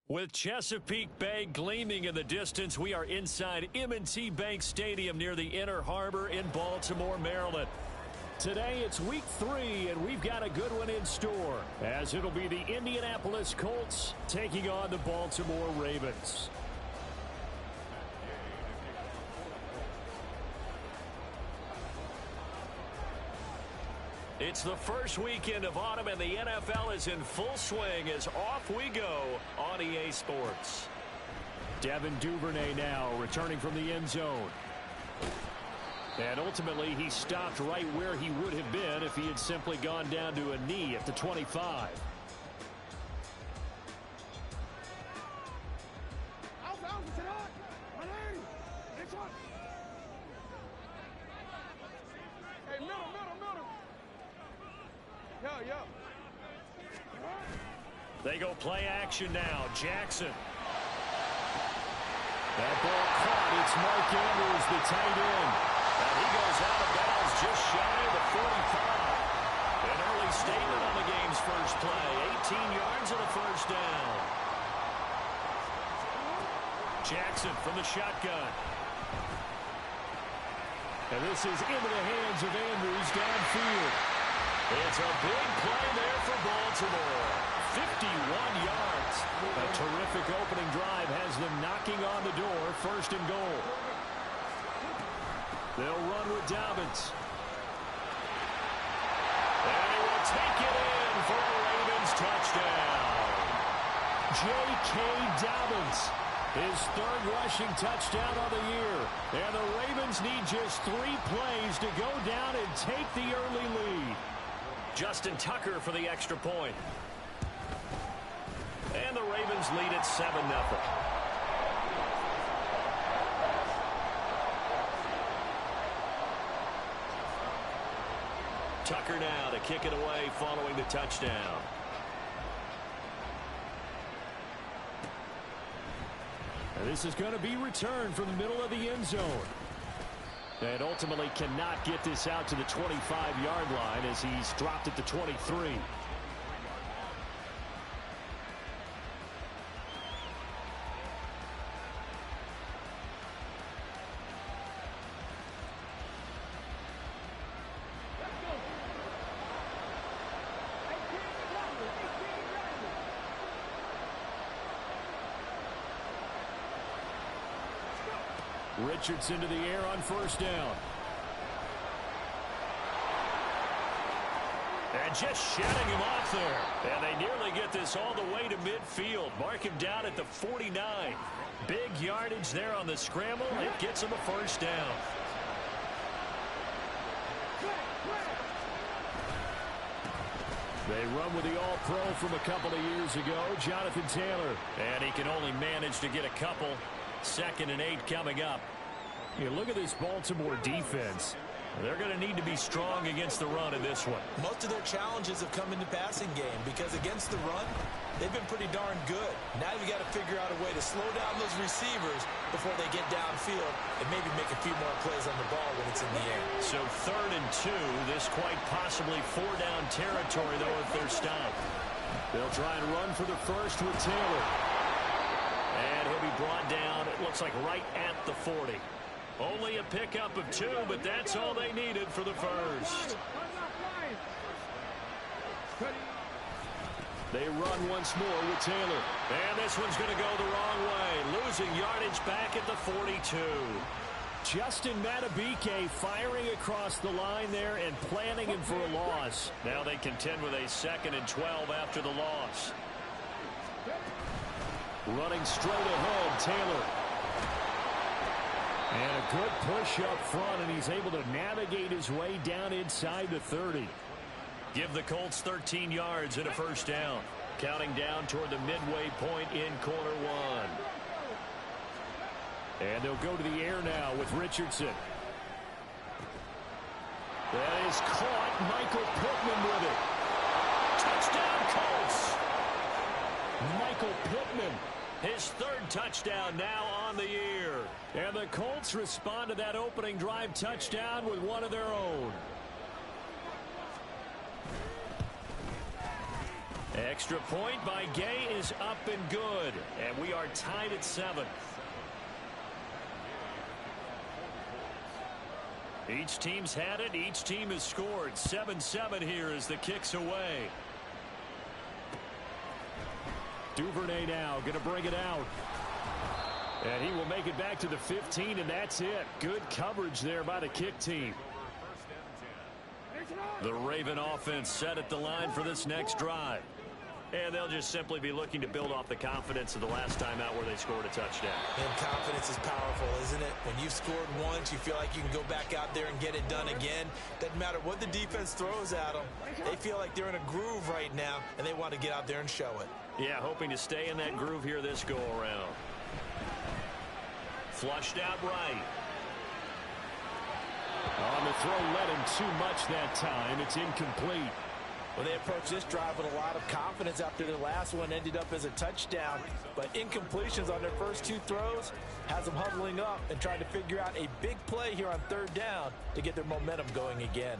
With Chesapeake Bay gleaming in the distance, we are inside M&T Bank Stadium near the Inner Harbor in Baltimore, Maryland. Today it's week 3, and we've got a good one in store, as it'll be the Indianapolis Colts taking on the Baltimore Ravens. It's the first weekend of autumn, and the NFL is in full swing as off we go on EA Sports. Devin Duvernay now returning from the end zone. And ultimately, he stopped right where he would have been if he had simply gone down to a knee at the 25. They go play action now. Jackson. That ball caught. It's Mark Andrews, the tight end. And he goes out of bounds just shy of the 45. An early statement on the game's first play. 18 yards and a first down. Jackson from the shotgun. And this is into the hands of Andrews downfield. It's a big play there for Baltimore. 51 yards. A terrific opening drive has them knocking on the door. First and goal. They'll run with Dobbins. And he will take it in for a Ravens touchdown. J.K. Dobbins. His third rushing touchdown of the year. And the Ravens need just 3 plays to go down and take the early lead. Justin Tucker for the extra point. And the Ravens lead at 7-0. Tucker now to kick it away following the touchdown. And this is going to be returned from the middle of the end zone. And ultimately cannot get this out to the 25-yard line as he's dropped at the 23. Richardson to the air on first down. And just shutting him off there. And they nearly get this all the way to midfield. Mark him down at the 49. Big yardage there on the scramble. It gets him a first down. They run with the All-Pro from a couple of years ago, Jonathan Taylor. And he can only manage to get a couple. 2nd and 8 coming up. You look at this Baltimore defense. They're going to need to be strong against the run in this one. Most of their challenges have come in the passing game because against the run, they've been pretty darn good. Now you've got to figure out a way to slow down those receivers before they get downfield and maybe make a few more plays on the ball when it's in the air. So 3rd and 2, this quite possibly 4-down territory, though, if they're stopped. They'll try and run for the first with Taylor. And he'll be brought down, it looks like right at the 40. Only a pickup of 2, but that's all they needed for the first. They run once more with Taylor. And this one's going to go the wrong way. Losing yardage back at the 42. Justin Matabike firing across the line there and planning him for a loss. Now they contend with a 2nd and 12 after the loss. Running straight ahead, Taylor. And a good push up front, and he's able to navigate his way down inside the 30. Give the Colts 13 yards and a first down. Counting down toward the midway point in quarter 1. And they'll go to the air now with Richardson. That is caught. Michael Pittman with it. Touchdown, Colts. Michael Pittman. His 3rd touchdown now on the year. And the Colts respond to that opening drive touchdown with one of their own. extra point by Gay is up and good. And we are tied at 7. Each team's had it. Each team has scored. 7-7 here as the kick's away. Duvernay now going to bring it out. And he will make it back to the 15, and that's it. Good coverage there by the kick team. The Raven offense set at the line for this next drive. And they'll just simply be looking to build off the confidence of the last time out where they scored a touchdown. And confidence is powerful, isn't it? When you've scored once, you feel like you can go back out there and get it done again. Doesn't matter what the defense throws at them. They feel like they're in a groove right now, and they want to get out there and show it. Yeah, hoping to stay in that groove here this go-around. Flushed out right. On the throw, led him too much that time. It's incomplete. Well, they approached this drive with a lot of confidence after their last one ended up as a touchdown. But incompletions on their first 2 throws has them huddling up and trying to figure out a big play here on 3rd down to get their momentum going again.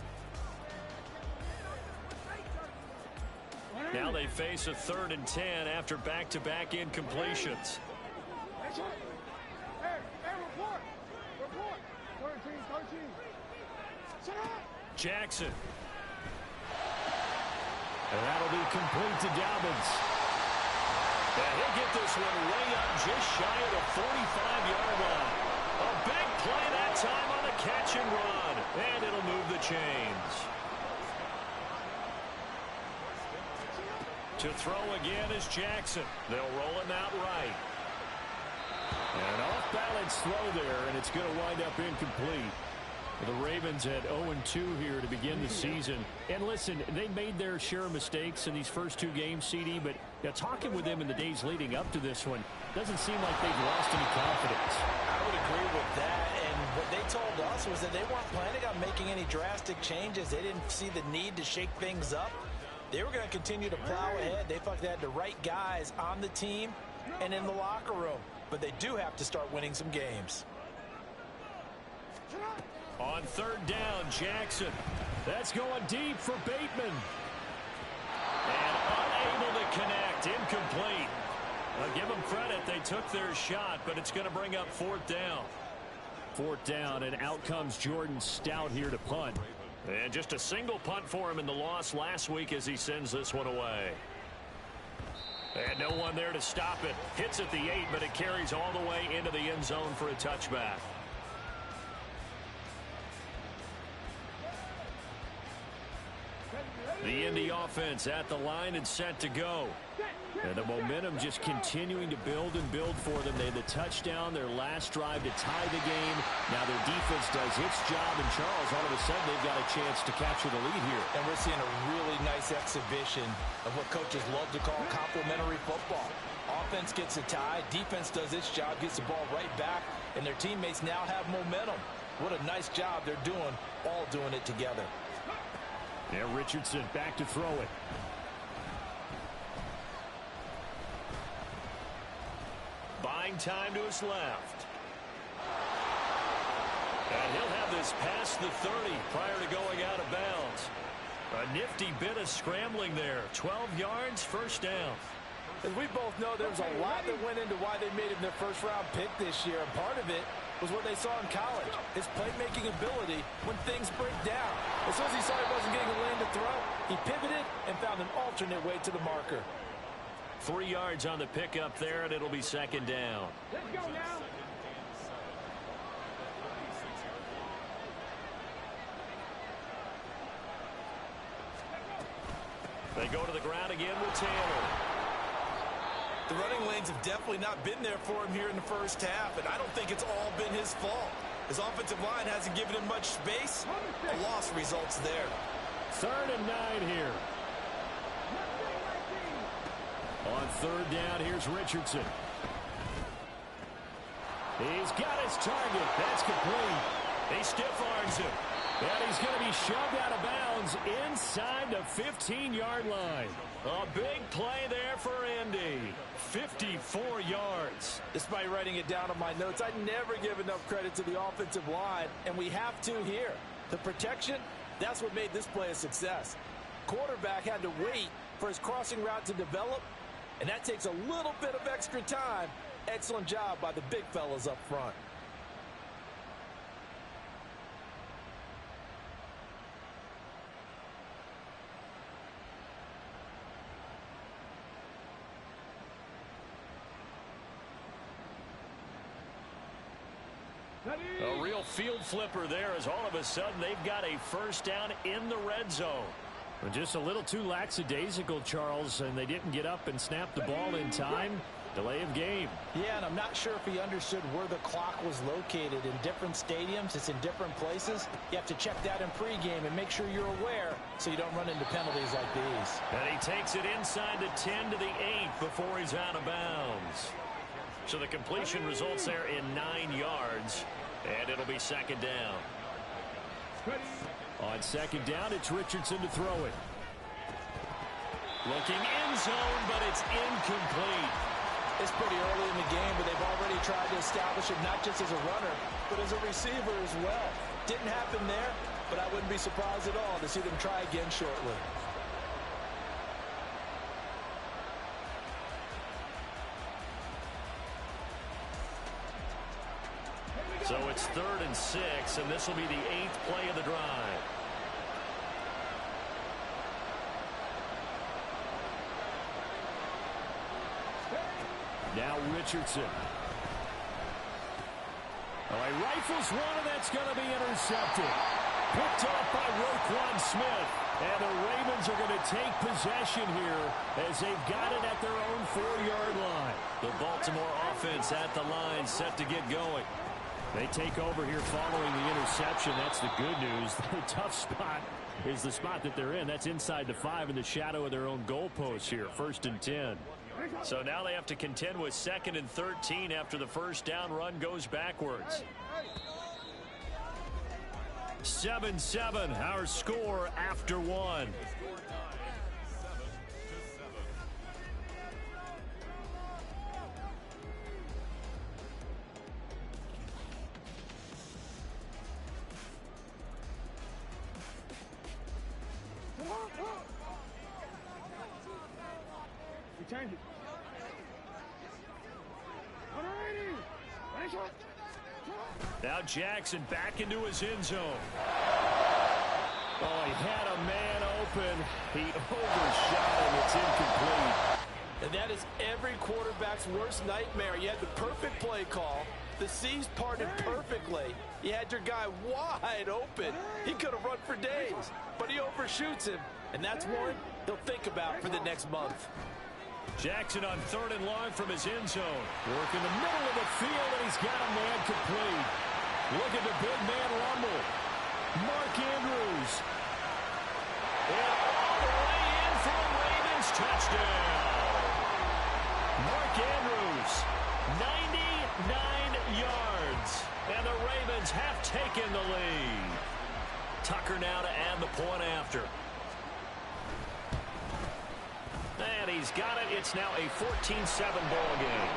Now they face a 3rd and 10 after back-to-back incompletions. Jackson. And that'll be complete to Dobbins. And he'll get this one way up just shy of the 45-yard line. A big play that time on the catch and run. And it'll move the chains. To throw again is Jackson. They'll roll him out right. And an off-balance throw there, and it's going to wind up incomplete. The Ravens at 0-2 here to begin the season. And listen, they made their share of mistakes in these first 2 games, CD, but talking with them in the days leading up to this one, doesn't seem like they've lost any confidence. I would agree with that, and what they told us was that they weren't planning on making any drastic changes. They didn't see the need to shake things up. They were going to continue to plow ahead. They felt they had the right guys on the team and in the locker room, but they do have to start winning some games. On 3rd down, Jackson. That's going deep for Bateman. And unable to connect. Incomplete. I'll give them credit. They took their shot, but it's going to bring up 4th down. 4th down, and out comes Jordan Stout here to punt. And just a single punt for him in the loss last week as he sends this one away. And no one there to stop it. Hits at the 8, but it carries all the way into the end zone for a touchback. The Indy offense at the line and set to go. And the momentum just continuing to build and build for them. They had the touchdown, their last drive to tie the game. Now their defense does its job, and Charles, all of a sudden, they've got a chance to capture the lead here. And we're seeing a really nice exhibition of what coaches love to call complementary football. Offense gets a tie, defense does its job, gets the ball right back, and their teammates now have momentum. What a nice job they're doing, all doing it together. Yeah, Richardson back to throw it. Buying time to his left. And he'll have this past the 30 prior to going out of bounds. A nifty bit of scrambling there. 12 yards, 1st down. As we both know, there's a lot that went into why they made him their 1st-round pick this year. And part of it was what they saw in college, his playmaking ability when things break down. As soon as he saw he wasn't getting a lane to throw, he pivoted and found an alternate way to the marker. 3 yards on the pickup there, and it'll be 2nd down. Let's go now. They go to the ground again with Taylor. The running lanes have definitely not been there for him here in the 1st half, and I don't think it's all been his fault. His offensive line hasn't given him much space. A loss results there. 3rd and 9 here. On 3rd down, here's Richardson. He's got his target. That's complete. He stiff-arms him. And he's going to be shoved out of bounds inside the 15-yard line. A big play there for Indy. 54 yards. Despite writing it down on my notes, I never give enough credit to the offensive line, and we have to here. The protection, that's what made this play a success. Quarterback had to wait for his crossing route to develop, and that takes a little bit of extra time. Excellent job by the big fellas up front. A real field flipper there as all of a sudden they've got a first down in the red zone. Just a little too lackadaisical, Charles, and they didn't get up and snap the ball in time. Delay of game. Yeah, and I'm not sure if he understood where the clock was located. In different stadiums, it's in different places. You have to check that in pregame and make sure you're aware so you don't run into penalties like these. And he takes it inside the 10 to the 8 before he's out of bounds. So the completion results there in 9 yards, and it'll be second down. On second down, it's Richardson to throw it. Looking end zone, but it's incomplete. It's pretty early in the game, but they've already tried to establish it not just as a runner, but as a receiver as well. Didn't happen there, but I wouldn't be surprised at all to see them try again shortly. So it's 3rd and 6, and this will be the 8th play of the drive. Now Richardson. Oh, he rifles one, and that's going to be intercepted. Picked off by Roquan Smith. And the Ravens are going to take possession here as they've got it at their own 4-yard line. The Baltimore offense at the line, set to get going. They take over here following the interception. That's the good news. The tough spot is the spot that they're in. That's inside the 5 in the shadow of their own goalpost here. 1st and 10. So now they have to contend with 2nd and 13 after the first down run goes backwards. 7-7, our score after 1. Change it. Now Jackson back into his end zone. Oh, he had a man open. He overshot him. It's incomplete. And that is every quarterback's worst nightmare. You had the perfect play call. The C's parted perfectly. You had your guy wide open. He could have run for days, but he overshoots him. And that's one he'll think about for the next month. Jackson on 3rd and long from his end zone. Work in the middle of the field, and he's got a man complete. Look at the big man rumble. Mark Andrews. And all the way in for a Ravens touchdown. Mark Andrews, 99 yards. And the Ravens have taken the lead. Tucker now to add the point after. And he's got it. It's now a 14-7 ball game.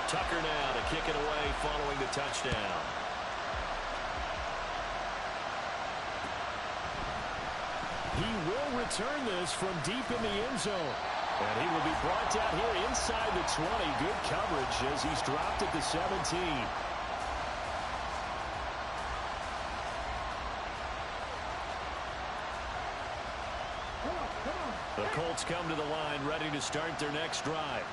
Tucker now to kick it away following the touchdown. He will return this from deep in the end zone. And he will be brought down here inside the 20. Good coverage as he's dropped at the 17. The Colts come to the line ready to start their next drive.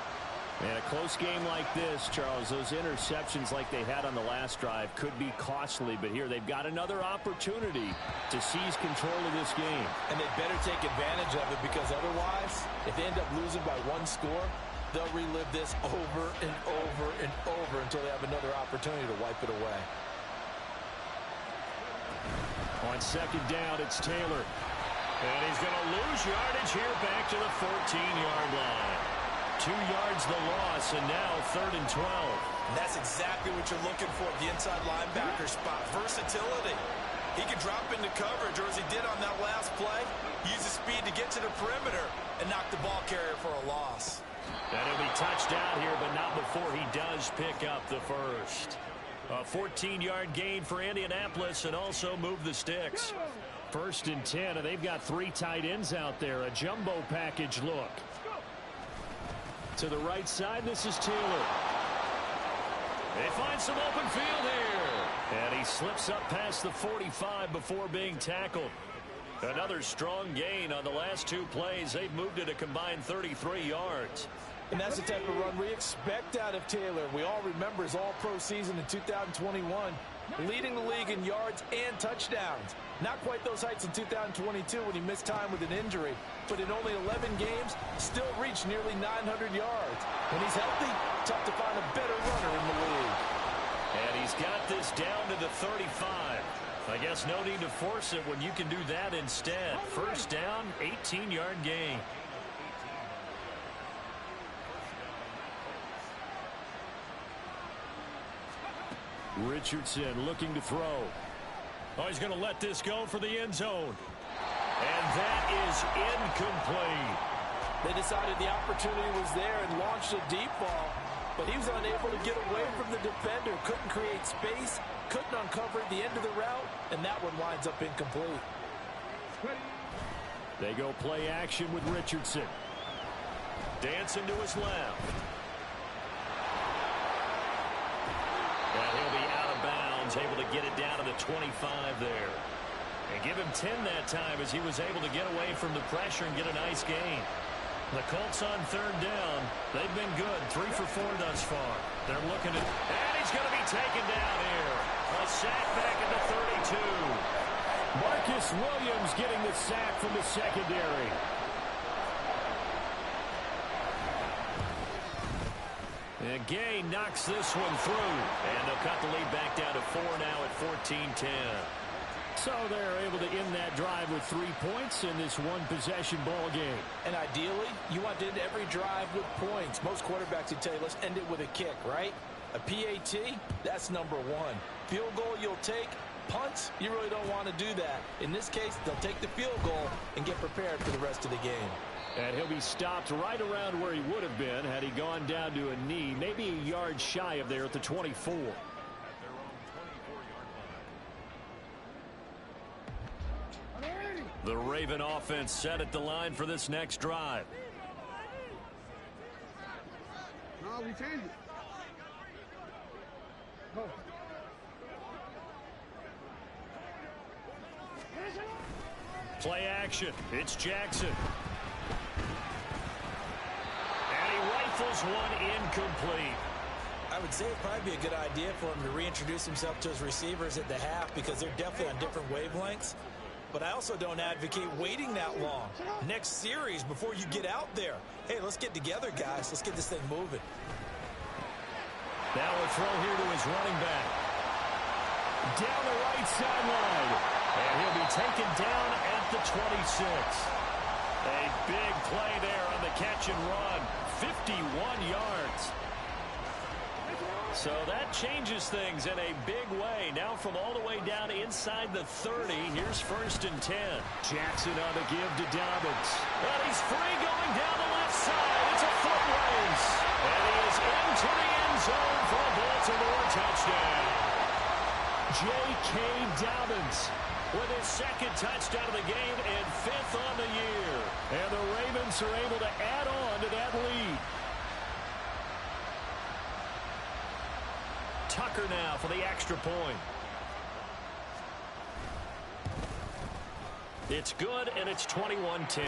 And a close game like this, Charles, those interceptions like they had on the last drive could be costly. But here they've got another opportunity to seize control of this game. And they better take advantage of it, because otherwise, if they end up losing by 1 score, they'll relive this over and over and over until they have another opportunity to wipe it away. On second down, it's Taylor. And he's going to lose yardage here back to the 14-yard line. 2 yards the loss, and now 3rd and 12. And that's exactly what you're looking for, the inside linebacker spot. Versatility. He can drop into coverage, or as he did on that last play, use his speed to get to the perimeter and knock the ball carrier for a loss. And he'll be touched down here, but not before he does pick up the first. A 14-yard gain for Indianapolis and also move the sticks. 1st and 10, and they've got 3 tight ends out there. A jumbo package look. To the right side, this is Taylor. They find some open field here. And he slips up past the 45 before being tackled. Another strong gain on the last 2 plays. They've moved it a combined 33 yards. And that's the type of run we expect out of Taylor. We all remember his all-pro season in 2021, leading the league in yards and touchdowns. Not quite those heights in 2022 when he missed time with an injury, but in only 11 games, still reached nearly 900 yards. When he's healthy, tough to find a better runner in the league. And he's got this down to the 35. I guess no need to force it when you can do that instead. 1st down, 18-yard gain. Richardson looking to throw. Oh, he's going to let this go for the end zone. And that is incomplete. They decided the opportunity was there and launched a deep ball, but he was unable to get away from the defender. Couldn't create space, couldn't uncover the end of the route, and that one winds up incomplete. They go play action with Richardson. Dancing to his left. And he'll be out of bounds, able to get it down to the 25 there. And give him 10 that time as he was able to get away from the pressure and get a nice gain. The Colts on 3rd down. They've been good. 3 for 4 thus far. They're looking at... And he's going to be taken down here. A sack back at the 32. Marcus Williams getting the sack from the secondary. And Gay knocks this one through. And they'll cut the lead back down to 4 now at 14-10. So they're able to end that drive with 3 points in this one-possession ball game. And ideally, you want to end every drive with points. Most quarterbacks would tell you, let's end it with a kick, right? A PAT, that's number 1. Field goal you'll take. Punts, you really don't want to do that. In this case, they'll take the field goal and get prepared for the rest of the game. And he'll be stopped right around where he would have been had he gone down to a knee, maybe a yard shy of there at the 24. The Raven offense set at the line for this next drive. No, we changed it. Oh. Play action. It's Jackson. And he rifles one incomplete. I would say it'd probably be a good idea for him to reintroduce himself to his receivers at the half because they're definitely on different wavelengths. But I also don't advocate waiting that long. Next series before you get out there. Hey, let's get together, guys. Let's get this thing moving. Now a throw here to his running back. Down the right sideline. And he'll be taken down at the 26. A big play there on the catch and run. 51 yards. So that changes things in a big way. Now from all the way down inside the 30, here's 1st and 10. Jackson on the give to Dobbins. And he's free going down the left side. It's a foot race. And he is into the end zone for a Baltimore touchdown. J.K. Dobbins with his 2nd touchdown of the game and 5th on the year. And the Ravens are able to add on to that lead. Tucker now for the extra point. It's good, and it's 21-10.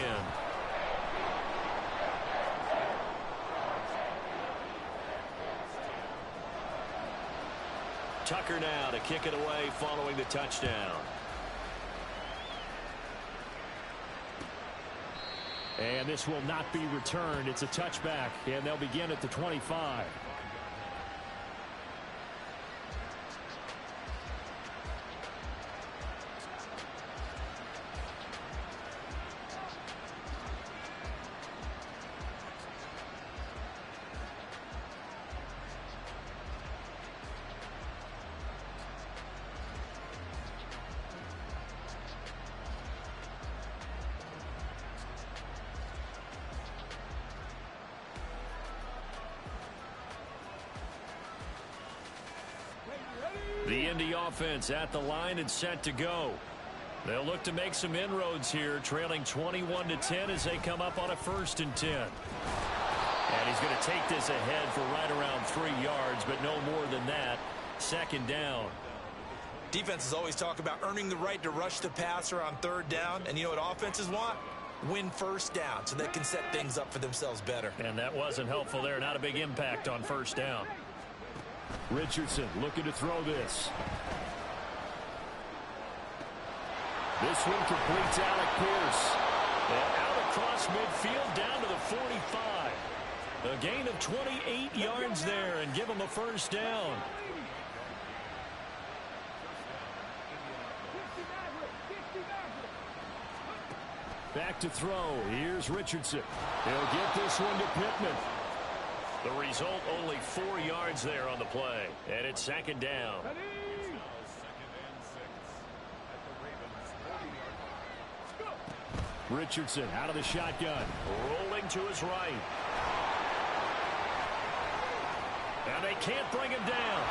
Tucker now to kick it away following the touchdown. And this will not be returned. It's a touchback, and they'll begin at the 25. The Indy offense at the line and set to go. They'll look to make some inroads here, trailing 21-10 as they come up on a 1st and 10. And he's going to take this ahead for right around 3 yards, but no more than that. 2nd down. Defenses always talk about earning the right to rush the passer on 3rd down. And you know what offenses want? Win 1st down so they can set things up for themselves better. And that wasn't helpful there. Not a big impact on 1st down. Richardson looking to throw this. This one completes Alec Pierce. And out across midfield down to the 45. A gain of 28 yards there and give him a 1st down. Back to throw. Here's Richardson. He'll get this one to Pittman. The result, only 4 yards there on the play. And it's 2nd down. Richardson out of the shotgun. Rolling to his right. And they can't bring him down.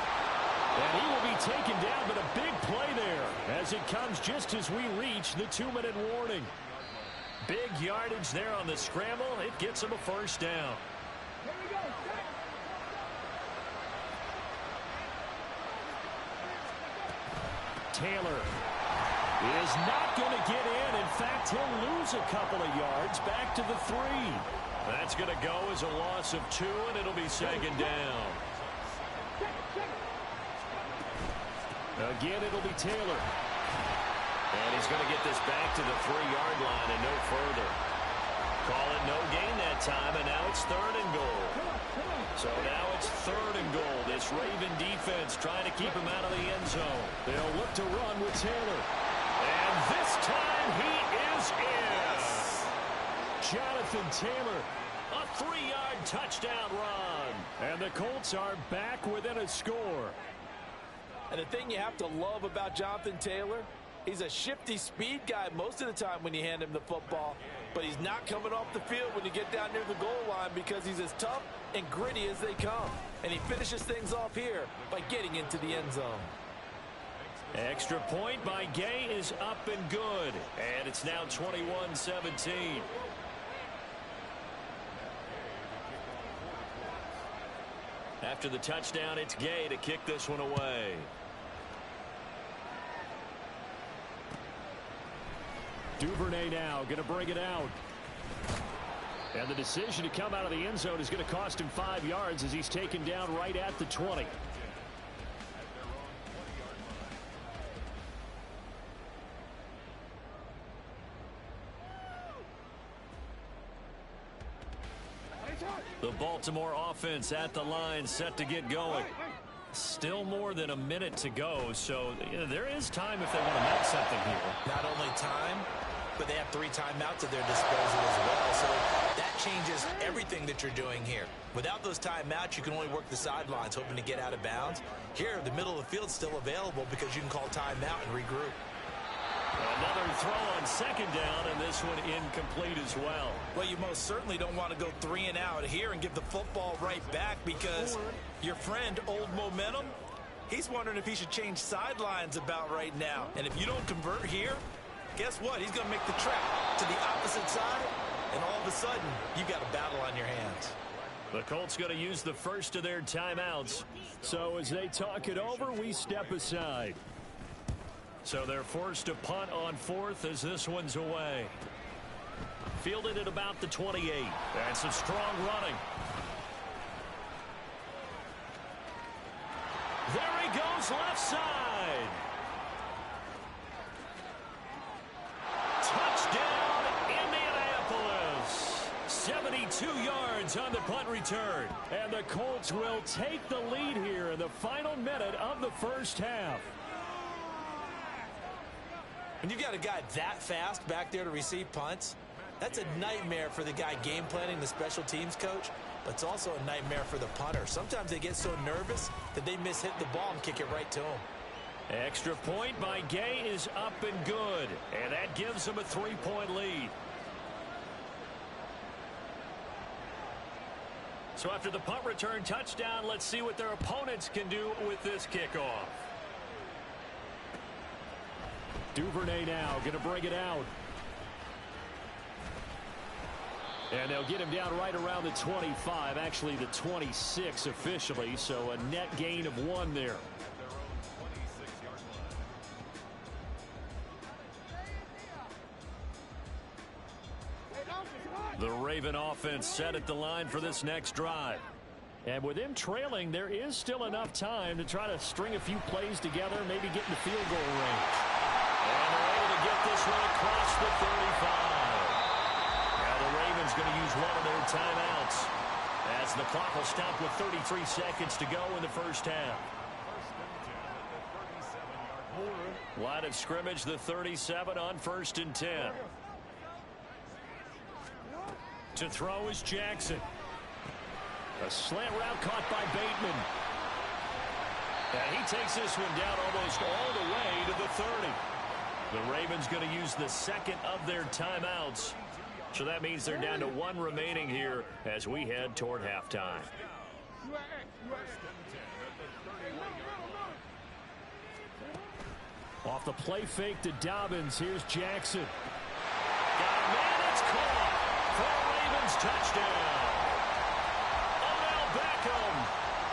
And he will be taken down, but a big play there as it comes just as we reach the 2-minute warning. Big yardage there on the scramble. It gets him a 1st down. Taylor is not going to get in. In fact, he'll lose a couple of yards back to the 3. That's going to go as a loss of 2, and it'll be 2nd down. Again, it'll be Taylor. And he's going to get this back to the 3-yard line and no further. Call it no gain that time, and now it's 3rd and goal. So now it's 3rd and goal. This Raven defense trying to keep him out of the end zone. They'll look to run with Taylor. And this time he is in. Jonathan Taylor, a 3-yard touchdown run. And the Colts are back within a score. And the thing you have to love about Jonathan Taylor, he's a shifty speed guy most of the time when you hand him the football. But he's not coming off the field when you get down near the goal line because he's as tough and gritty as they come. And he finishes things off here by getting into the end zone. Extra point by Gay is up and good. And it's now 21-17. After the touchdown, it's Gay to kick this one away. Duvernay now going to bring it out. And the decision to come out of the end zone is going to cost him 5 yards as he's taken down right at the 20. The Baltimore offense at the line set to get going. Still more than a minute to go, so there is time if they want to make something here. Not only time, but they have 3 timeouts at their disposal as well. So that changes everything that you're doing here. Without those timeouts, you can only work the sidelines, hoping to get out of bounds. Here, the middle of the field is still available because you can call timeout and regroup. Another throw on 2nd down, and this one incomplete as well. Well, you most certainly don't want to go 3 and out here and give the football right back because your friend, Old Momentum, he's wondering if he should change sidelines about right now. And if you don't convert here, guess what? He's going to make the trek to the opposite side, and all of a sudden, you've got a battle on your hands. The Colts going to use the first of their timeouts. So as they talk it over, we step aside. So they're forced to punt on 4th as this one's away. Fielded at about the 28. And some strong running. There he goes left side. Touchdown, Indianapolis. 72 yards on the punt return. And the Colts will take the lead here in the final minute of the first half. When you've got a guy that fast back there to receive punts, that's a nightmare for the guy game planning, the special teams coach, but it's also a nightmare for the punter. Sometimes they get so nervous that they hit the ball and kick it right to him. Extra point by Gay is up and good, and that gives them a 3-point lead. So after the punt return touchdown, let's see what their opponents can do with this kickoff. Duvernay now going to bring it out. And they'll get him down right around the 25, actually the 26 officially, so a net gain of 1 there. The Raven offense set at the line for this next drive. And with them trailing, there is still enough time to try to string a few plays together, maybe get in the field goal range. And they're able to get this one across the 35. Now the Ravens going to use one of their timeouts as the clock will stop with 33 seconds to go in the first half. Line of scrimmage, the 37 on 1st and 10. To throw is Jackson. A slant route caught by Bateman. And he takes this one down almost all the way to the 30. The Ravens going to use the second of their timeouts. So that means they're down to 1 remaining here as we head toward halftime. Off the play fake to Dobbins. Here's Jackson. Got a man, it's caught for a Ravens touchdown. Odell Beckham,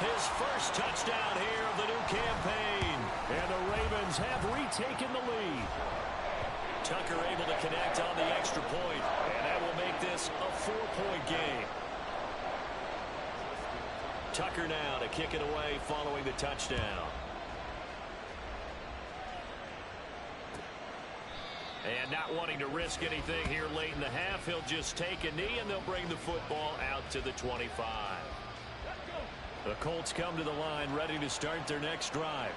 his first touchdown here of the new campaign. And the Ravens have retaken the lead. Tucker able to connect on the extra point, and that will make this a 4-point game. Tucker now to kick it away following the touchdown. And not wanting to risk anything here late in the half, he'll just take a knee, and they'll bring the football out to the 25. The Colts come to the line ready to start their next drive.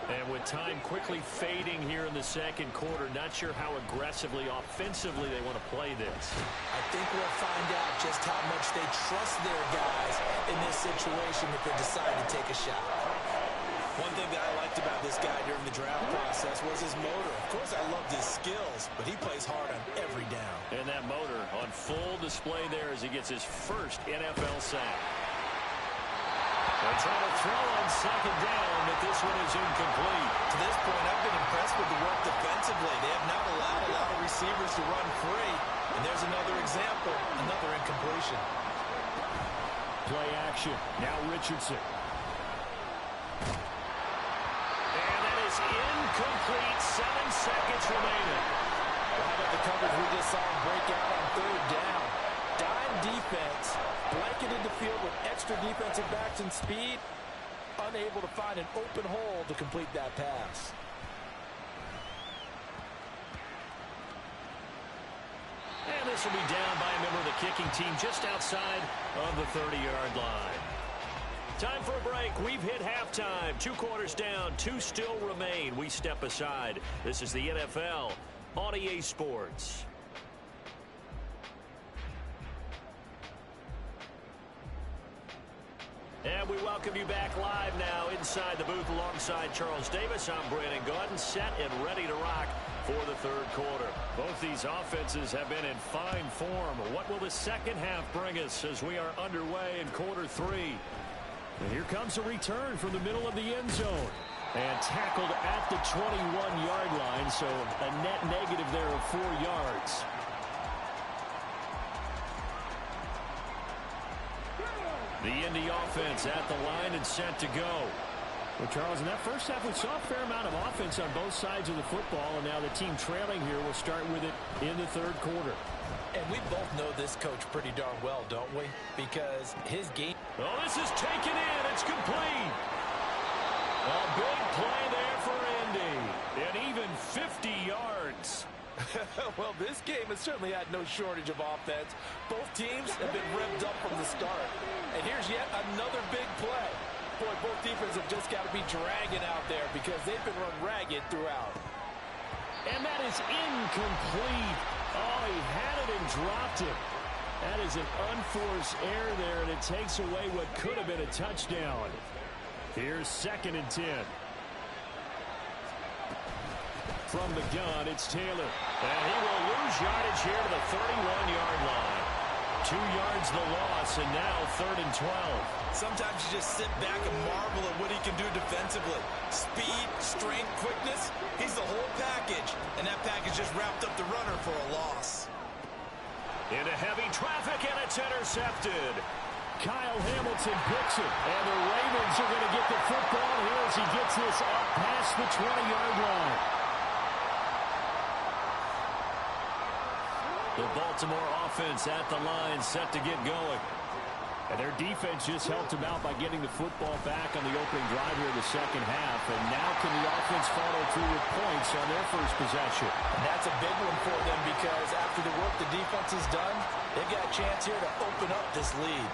And with time quickly fading here in the second quarter, not sure how aggressively, offensively they want to play this. I think we'll find out just how much they trust their guys in this situation if they decide to take a shot. One thing that I liked about this guy during the draft process was his motor. Of course, I loved his skills, but he plays hard on every down. And that motor on full display there as he gets his first NFL sack. They're trying to throw on second down, but this one is incomplete. To this point, I've been impressed with the work defensively. They have not allowed a lot of receivers to run free. And there's another example, another incompletion. Play action. Now Richardson. And that is incomplete. 7 seconds remaining. How about the coverage we just saw him break out on 3rd down? Dime defense, blanketed the field with extra defensive backs and speed, unable to find an open hole to complete that pass. And this will be down by a member of the kicking team just outside of the 30-yard line. Time for a break. We've hit halftime. 2 quarters down, 2 still remain. We step aside. This is the NFL on EA Sports. And we welcome you back live now inside the booth alongside Charles Davis. I'm Brandon Gaudin, set and ready to rock for the 3rd quarter. Both these offenses have been in fine form. What will the second half bring us as we are underway in quarter 3? And here comes a return from the middle of the end zone. And tackled at the 21-yard line, so a net negative there of 4 yards. The Indy offense at the line and set to go. Well, Charles, in that first half, we saw a fair amount of offense on both sides of the football, and now the team trailing here will start with it in the 3rd quarter. And we both know this coach pretty darn well, don't we? Because his game... Oh, this is taken in. It's complete. A big play there for Indy. And even 50 yards. Well, this game has certainly had no shortage of offense. Both teams have been revved up from the start. And here's yet another big play. Boy, both defenses have just got to be dragging out there because they've been run ragged throughout. And that is incomplete. Oh, he had it and dropped it. That is an unforced error there, and it takes away what could have been a touchdown. Here's 2nd and 10. From the gun, it's Taylor. And he will lose yardage here to the 31-yard line. 2 yards the loss, and now 3rd and 12. Sometimes you just sit back and marvel at what he can do defensively. Speed, strength, quickness. He's the whole package. traffic, and it's intercepted. Kyle Hamilton picks it, and the Ravens are going to get the football here as he gets this up past the 20-yard line. The Baltimore offense at the line, set to get going. And their defense just helped them out by getting the football back on the opening drive here in the second half. And now can the offense follow through with points on their first possession? And that's a big one for them because after the work the defense has done, they've got a chance here to open up this lead.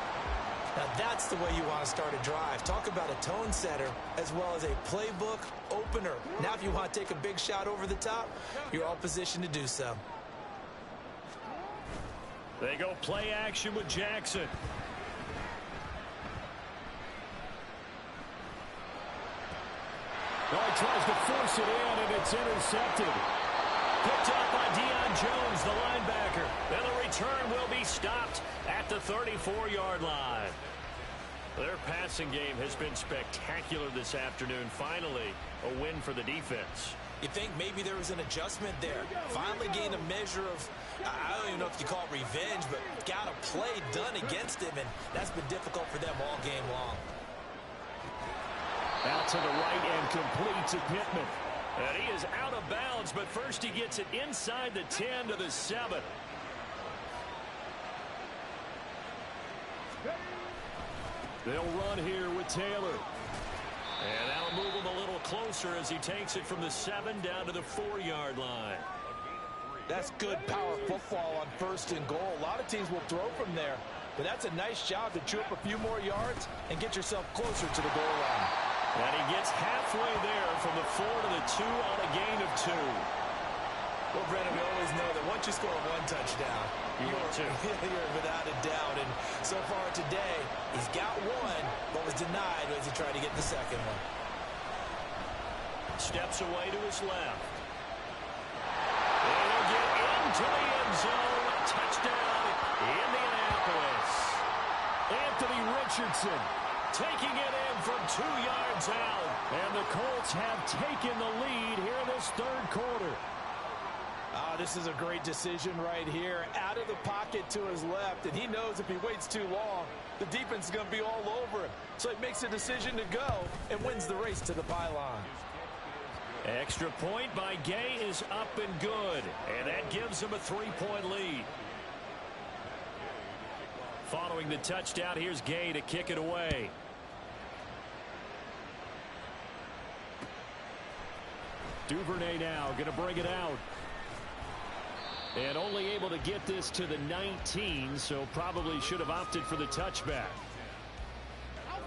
Now that's the way you want to start a drive. Talk about a tone setter as well as a playbook opener. Now if you want to take a big shot over the top, you're all positioned to do so. They go play action with Jackson. Oh, he tries to force it in, and it's intercepted. Picked up by Deion Jones, the linebacker. And the return will be stopped at the 34-yard line. Their passing game has been spectacular this afternoon. Finally, a win for the defense. You think maybe there was an adjustment there. Finally gained a measure of, I don't even know if you call it revenge, but got a play done against him, and that's been difficult for them all game long. Out to the right and complete to Pittman. And he is out of bounds, but first he gets it inside the 10 to the 7. They'll run here with Taylor. And that'll move him a little closer as he takes it from the 7 down to the 4-yard line. That's good power football on 1st and goal. A lot of teams will throw from there, but that's a nice job to chew up a few more yards and get yourself closer to the goal line. And he gets halfway there from the 4 to the 2 on a gain of 2. Well, Brennan, we always know that once you score one touchdown, you're without a doubt. And so far today, he's got one, but was denied as he tried to get the second one. Steps away to his left. And he'll get into the end zone. Touchdown, Indianapolis. Anthony Richardson taking it in from 2 yards out. And the Colts have taken the lead here in this third quarter. Oh, this is a great decision right here. Out of the pocket to his left, and he knows if he waits too long, the defense is going to be all over him. So he makes a decision to go and wins the race to the pylon. Extra point by Gay is up and good, and that gives him a 3-point lead. Following the touchdown, here's Gay to kick it away. Duvernay now going to bring it out. And only able to get this to the 19, so probably should have opted for the touchback.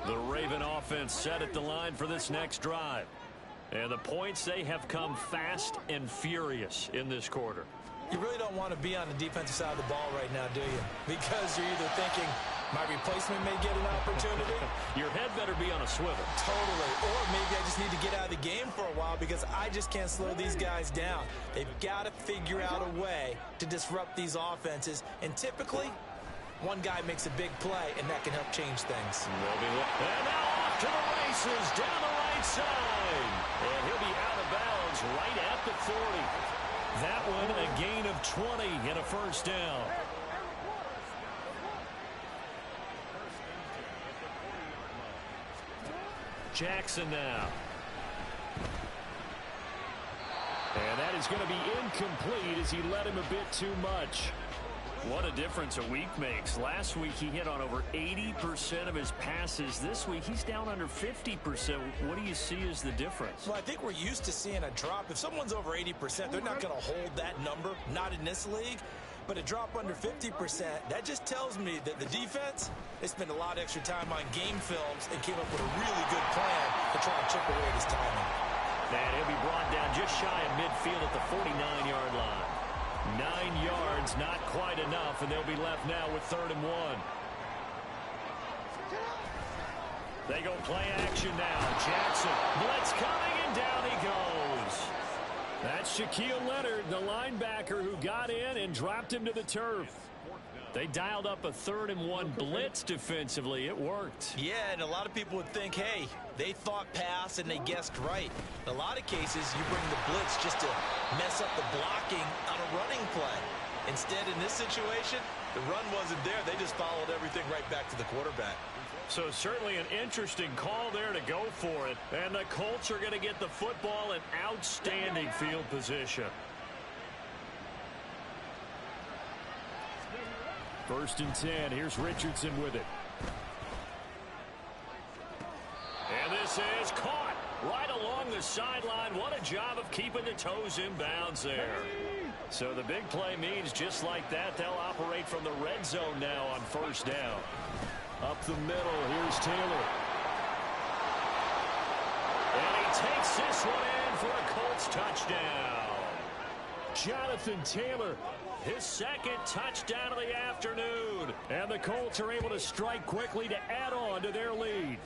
The Raven offense set at the line for this next drive. And the points, they have come fast and furious in this quarter. You really don't want to be on the defensive side of the ball right now, do you? Because you're either thinking, my replacement may get an opportunity. Your head better be on a swivel. Totally. Or maybe I just need to get out of the game for a while because I just can't slow these guys down. They've got to figure out a way to disrupt these offenses. And typically, one guy makes a big play, and that can help change things. And now off to the races down the right side. And he'll be out of bounds right at the 40. That one a gain of 20 and a first down. Jackson now. And that is going to be incomplete as he led him a bit too much. What a difference a week makes. Last week he hit on over 80% of his passes. This week he's down under 50%. What do you see as the difference? Well, I think we're used to seeing a drop. If someone's over 80%, they're not going to hold that number, not in this league. But a drop under 50%, that just tells me that the defense, they spent a lot of extra time on game films and came up with a really good plan to try and chip away at his timing. And he'll be brought down just shy of midfield at the 49-yard line. 9 yards, not quite enough, and they'll be left now with 3rd and 1. They go play action now. Jackson, blitz coming, and down he goes. That's Shaquille Leonard, the linebacker who got in and dropped him to the turf. They dialed up a 3rd and 1 blitz defensively. It worked. Yeah, and a lot of people would think, hey, they thought pass and they guessed right. In a lot of cases, you bring the blitz just to mess up the blocking on a running play. Instead, in this situation, The run wasn't there. They just followed everything right back to the quarterback. So certainly an interesting call there to go for it. And the Colts are going to get the football in outstanding field position. 1st and 10. Here's Richardson with it. And this is caught right along the sideline. What a job of keeping the toes in bounds there. So the big play means just like that, they'll operate from the red zone now on 1st down. Up the middle, here's Taylor. And he takes this one in for a Colts touchdown. Jonathan Taylor, his 2nd touchdown of the afternoon. And the Colts are able to strike quickly to add on to their lead.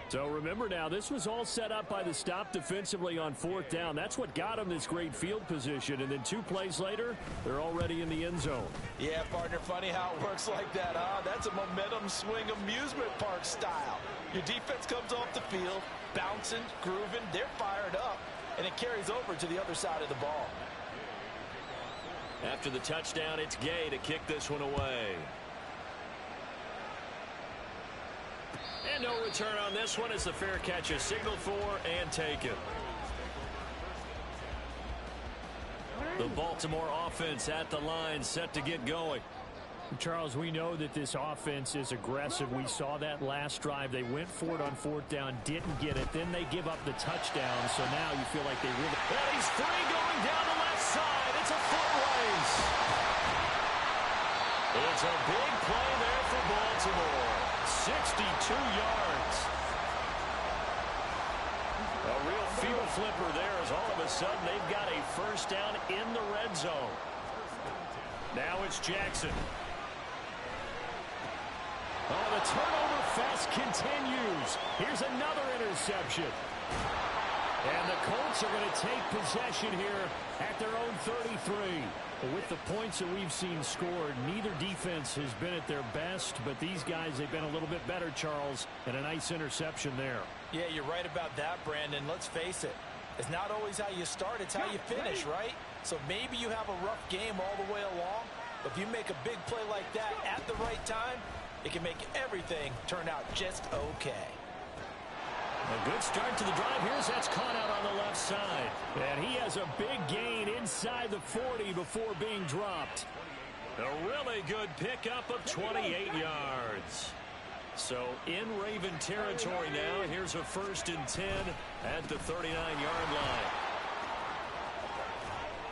So remember now, this was all set up by the stop defensively on 4th down. That's what got them this great field position. And then 2 plays later, they're already in the end zone. Yeah, partner, funny how it works like that, huh? That's a momentum swing amusement park style. Your defense comes off the field, bouncing, grooving, they're fired up, and it carries over to the other side of the ball. After the touchdown, it's Gay to kick this one away. And no return on this one as the fair catch is signaled for and taken. The Baltimore offense at the line, set to get going. Charles, we know that this offense is aggressive. We saw that last drive. They went for it on 4th down, didn't get it. Then they give up the touchdown. So now you feel like they really... And he's free going down the left side. It's a foot race. It's a big play there for Baltimore. 62 yards. A real field flipper there as all of a sudden they've got a 1st down in the red zone. Now it's Jackson. Oh, the turnover fest continues. Here's another interception. And the Colts are going to take possession here at their own 33. With the points that we've seen scored, neither defense has been at their best, but these guys, they've been a little bit better, Charles, and a nice interception there. Yeah, you're right about that, Brandon. Let's face it. It's not always how you start, it's how you finish, right? So maybe you have a rough game all the way along, but if you make a big play like that at the right time, it can make everything turn out just okay. A good start to the drive. Here's that's caught out on the left side. And he has a big gain inside the 40 before being dropped. A really good pickup of 28 yards. So in Raven territory now. Here's a 1st and 10 at the 39-yard line.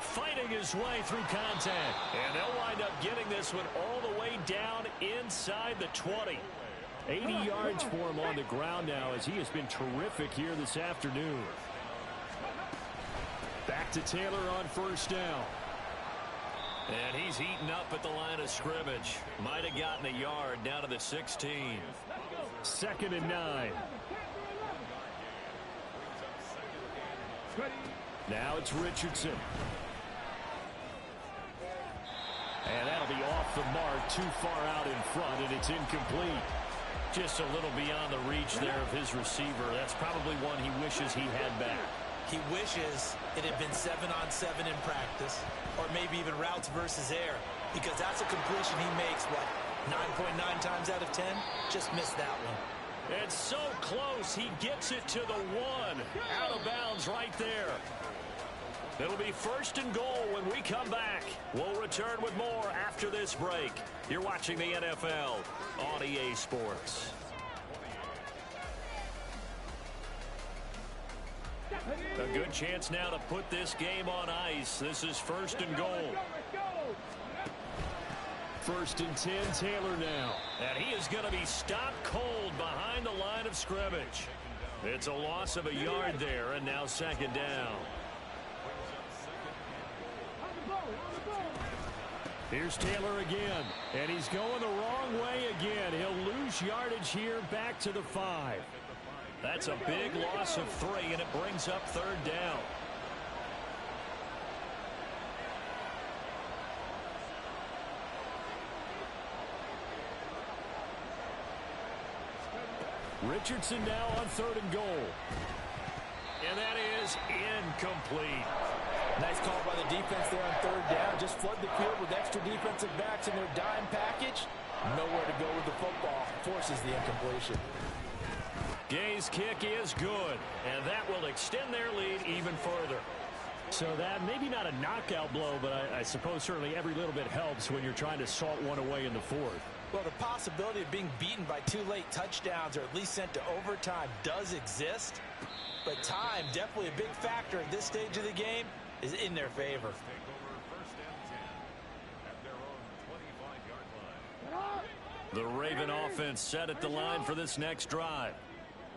Fighting his way through contact. And they'll wind up getting this one all the way down inside the 20. 80 yards for him on the ground now as he has been terrific here this afternoon. Back to Taylor on 1st down. And he's eaten up at the line of scrimmage. Might have gotten a yard down to the 16. 2nd and 9. Now it's Richardson. And that'll be off the mark, too far out in front, and it's incomplete. Just a little beyond the reach there of his receiver. That's probably one he wishes he had back. He wishes it had been 7-on-7 in practice, or maybe even routes versus air, because that's a completion he makes, what, 9.9 times out of 10? Just missed that one. It's so close, he gets it to the 1. Out of bounds right there. It'll be 1st and goal when we come back. We'll return with more after this break. You're watching the NFL on EA Sports. A good chance now to put this game on ice. This is 1st and goal. 1st and 10, Taylor now. And he is going to be stopped cold behind the line of scrimmage. It's a loss of a yard there, and now 2nd down. Here's Taylor again, and he's going the wrong way again. He'll lose yardage here back to the 5. That's a big loss of 3, and it brings up 3rd down. Richardson now on 3rd and goal. And that is incomplete. Nice call by the defense there on 3rd down. Just flood the field with extra defensive backs in their dime package. Nowhere to go with the football. Forces the incompletion. Gay's kick is good, and that will extend their lead even further. So that maybe not a knockout blow, but I suppose certainly every little bit helps when you're trying to salt one away in the fourth. Well, the possibility of being beaten by 2 late touchdowns or at least sent to overtime does exist. But time, definitely a big factor at this stage of the game, is in their favor. The Raven offense set at the line for this next drive.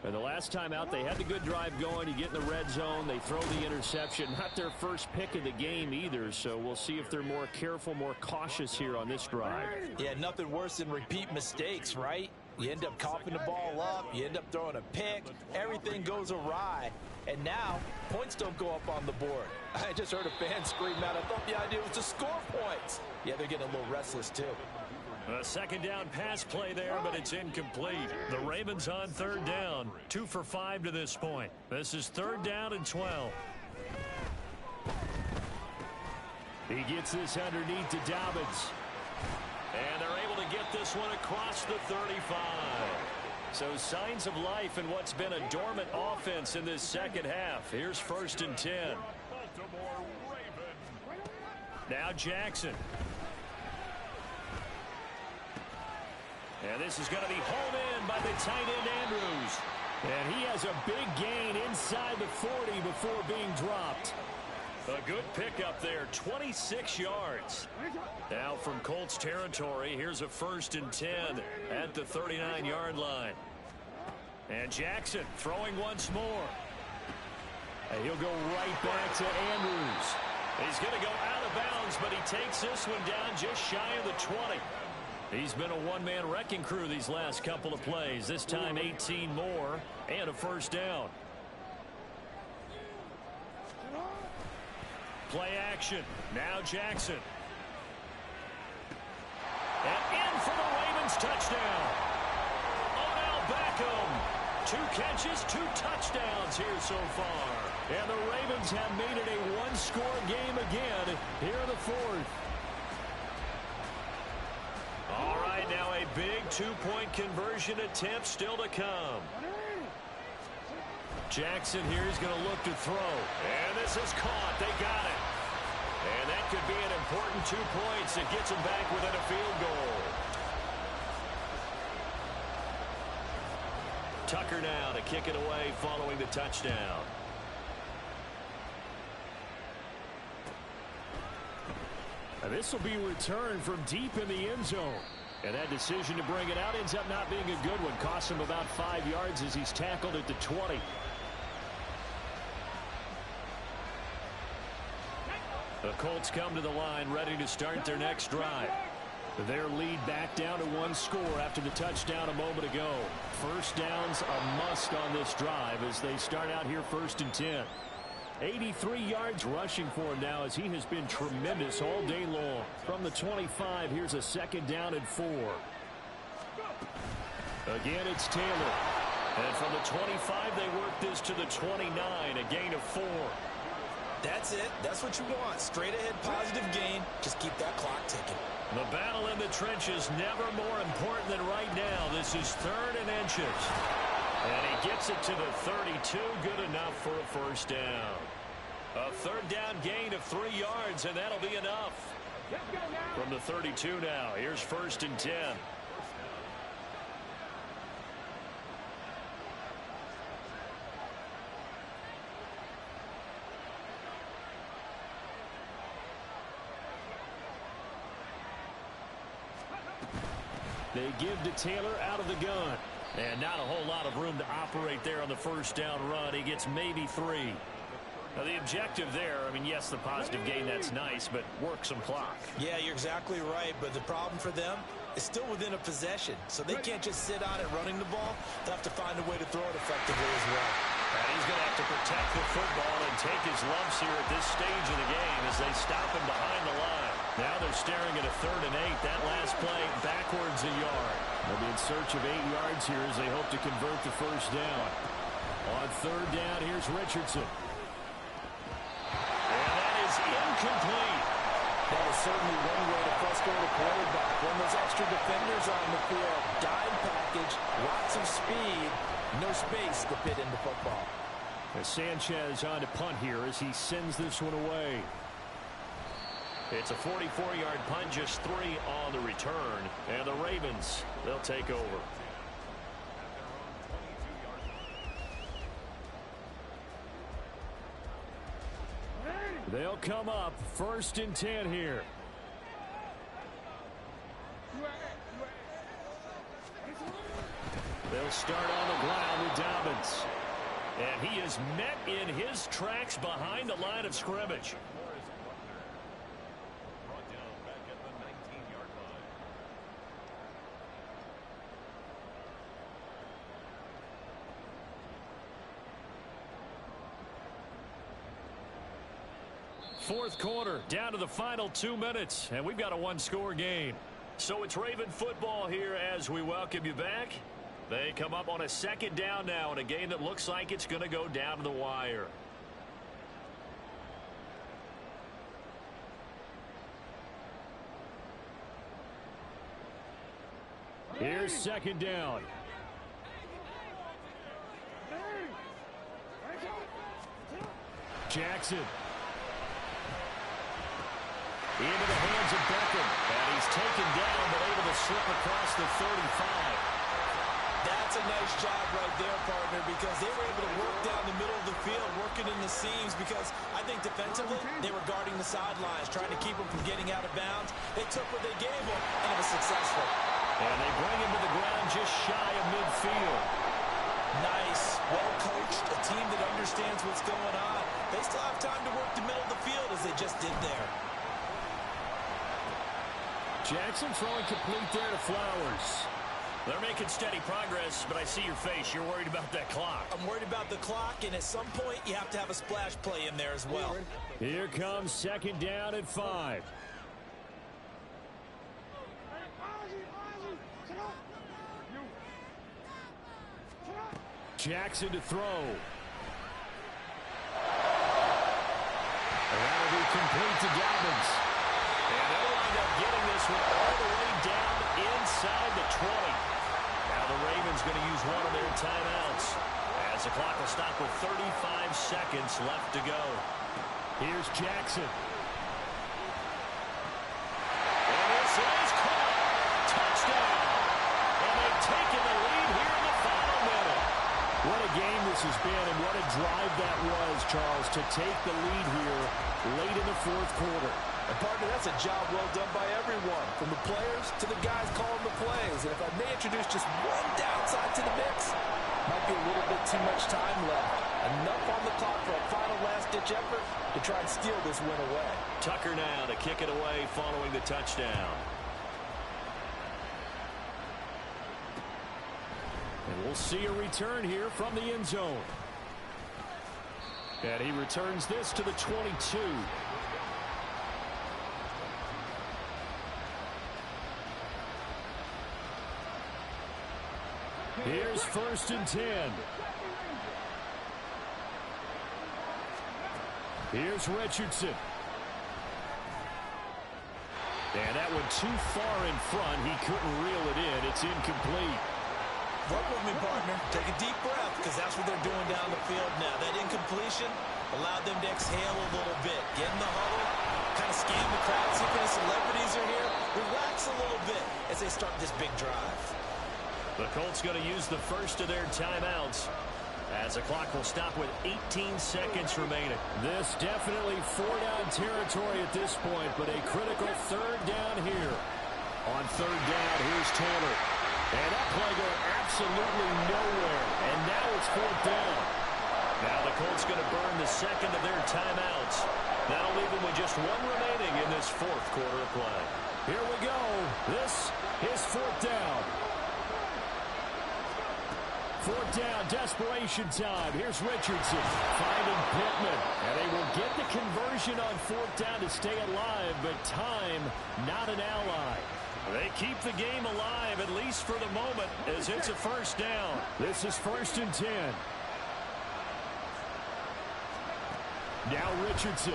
And the last time out, they had the good drive going. You get in the red zone, they throw the interception. Not their first pick of the game either, so we'll see if they're more careful, more cautious here on this drive. Yeah, nothing worse than repeat mistakes, right? You end up coughing the ball up, you end up throwing a pick, everything goes awry. And now, points don't go up on the board. I just heard a fan scream out, I thought the idea was to score points. Yeah, they're getting a little restless too. A second down pass play there, but it's incomplete. The Ravens on third down. 2 for 5 to this point. This is 3rd down and 12. He gets this underneath to Dobbins. And they're able to get this one across the 35. So signs of life in what's been a dormant offense in this second half. Here's 1st and 10. Now Jackson. And this is going to be hauled in by the tight end Andrews. And he has a big gain inside the 40 before being dropped. A good pickup there, 26 yards. Now from Colts territory, here's a 1st and 10 at the 39-yard line. And Jackson throwing once more. And he'll go right back to Andrews. He's going to go out of bounds, but he takes this one down just shy of the 20. He's been a one-man wrecking crew these last couple of plays. This time 18 more and a 1st down. Play action. Now Jackson. And in for the Ravens touchdown. Odell Beckham. 2 catches, 2 touchdowns here so far. And the Ravens have made it a one-score game again here in the 4th. All right, now a big 2-point conversion attempt still to come. Jackson here is going to look to throw. And this is caught. They got it. And that could be an important 2 points that gets them back within a field goal. Tucker now to kick it away following the touchdown. And this will be returned from deep in the end zone. And that decision to bring it out ends up not being a good one. Costs him about 5 yards as he's tackled at the 20. The Colts come to the line ready to start their next drive. Their lead back down to 1 score after the touchdown a moment ago. 1st down's a must on this drive as they start out here 1st and 10. 83 yards rushing for him now as he has been tremendous all day long. From the 25, here's a 2nd down and 4. Again, it's Taylor. And from the 25, they work this to the 29, a gain of 4. That's it. That's what you want. Straight ahead positive gain. Just keep that clock ticking. The battle in the trenches never more important than right now. This is 3rd and inches. And he gets it to the 32. Good enough for a 1st down. A 3rd down gain of 3 yards, and that'll be enough. From the 32 now, here's 1st and 10. They give to Taylor out of the gun. And not a whole lot of room to operate there on the 1st down run. He gets maybe 3. Now the objective there, I mean, yes, the positive gain, that's nice, but work some clock. Yeah, you're exactly right. But the problem for them is still within a possession. So they can't just sit on it running the ball. They'll have to find a way to throw it effectively as well. And he's going to have to protect the football and take his lumps here at this stage of the game as they stop him behind the line. Now they're staring at a 3rd and 8. That last play backwards a yard. They'll be in search of 8 yards here as they hope to convert the 1st down. On 3rd down, here's Richardson. And that is incomplete. That is certainly one way to frustrate a quarterback. When those extra defenders are on the field, dime package, lots of speed, no space to fit into football. Sanchez on to punt here as he sends this one away. It's a 44-yard punt, just 3 on the return. And the Ravens, they'll take over. They'll come up 1st and 10 here. They'll start on the ground with Dobbins. And he is met in his tracks behind the line of scrimmage. Fourth quarter, down to the final 2 minutes, and we've got a one-score game. So it's Raven football here as we welcome you back. They come up on a 2nd down now in a game that looks like it's going to go down to the wire. Here's 2nd down. Jackson. Into the hands of Beckham. And he's taken down but able to slip across the 35. That's a nice job right there, partner, because they were able to work down the middle of the field, working in the seams, because I think defensively they were guarding the sidelines, trying to keep them from getting out of bounds. They took what they gave them, and it was successful. And they bring him to the ground just shy of midfield. Nice, well-coached, a team that understands what's going on. They still have time to work the middle of the field as they just did there. Jackson throwing complete there to Flowers. They're making steady progress, but I see your face. You're worried about that clock. I'm worried about the clock, and at some point, you have to have a splash play in there as well. Here comes 2nd down at 5. Jackson to throw. And that'll be complete to Dobbins. And they'll wind up getting this one all the way down inside the 20. Now the Ravens going to use one of their timeouts as the clock will stop with 35 seconds left to go. Here's Jackson. And this is caught. Touchdown. And they've taken the lead here in the final minute. What a game this has been, and what a drive that was, Charles, to take the lead here late in the 4th quarter. And partner, that's a job well done by everyone, from the players to the guys calling the plays. And if I may introduce just one downside to the mix, might be a little bit too much time left. Enough on the clock for a final last-ditch effort to try and steal this win away. Tucker now to kick it away following the touchdown. And we'll see a return here from the end zone. And he returns this to the 22. Here's 1st and 10. Here's Richardson. And that one too far in front. He couldn't reel it in. It's incomplete. Work with me, partner. Take a deep breath, because that's what they're doing down the field now. That incompletion allowed them to exhale a little bit. Get in the huddle, kind of scan the crowd, see if any celebrities are here. Relax a little bit as they start this big drive. The Colts going to use the first of their timeouts as the clock will stop with 18 seconds remaining. This definitely 4-down territory at this point, but a critical 3rd down here. On 3rd down, here's Taylor. And that play going absolutely nowhere. And now it's 4th down. Now the Colts going to burn the 2nd of their timeouts. That'll leave them with just 1 remaining in this 4th quarter of play. Here we go. This is 4th down. 4th down, desperation time. Here's Richardson finding Pittman. And they will get the conversion on 4th down to stay alive, but time not an ally. They keep the game alive, at least for the moment, as it's a 1st down. This is 1st and 10. Now Richardson.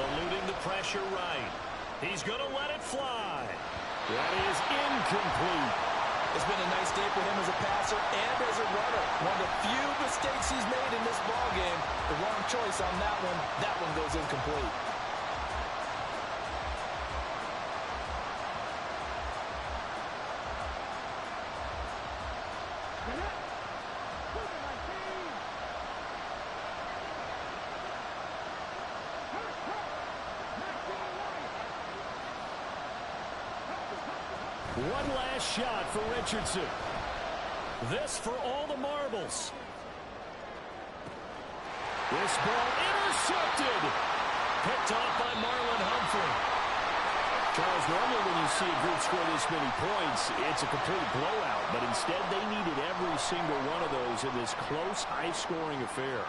Eluding the pressure right. He's going to let it fly. That is incomplete. It's been a nice day for him as a passer and as a runner. One of the few mistakes he's made in this ballgame. The wrong choice on that one. That one goes incomplete. One last shot for Richardson. This for all the marbles. This ball intercepted. Picked off by Marlon Humphrey. Charles, normally when you see a group score this many points, it's a complete blowout. But instead, they needed every single one of those in this close, high-scoring affair.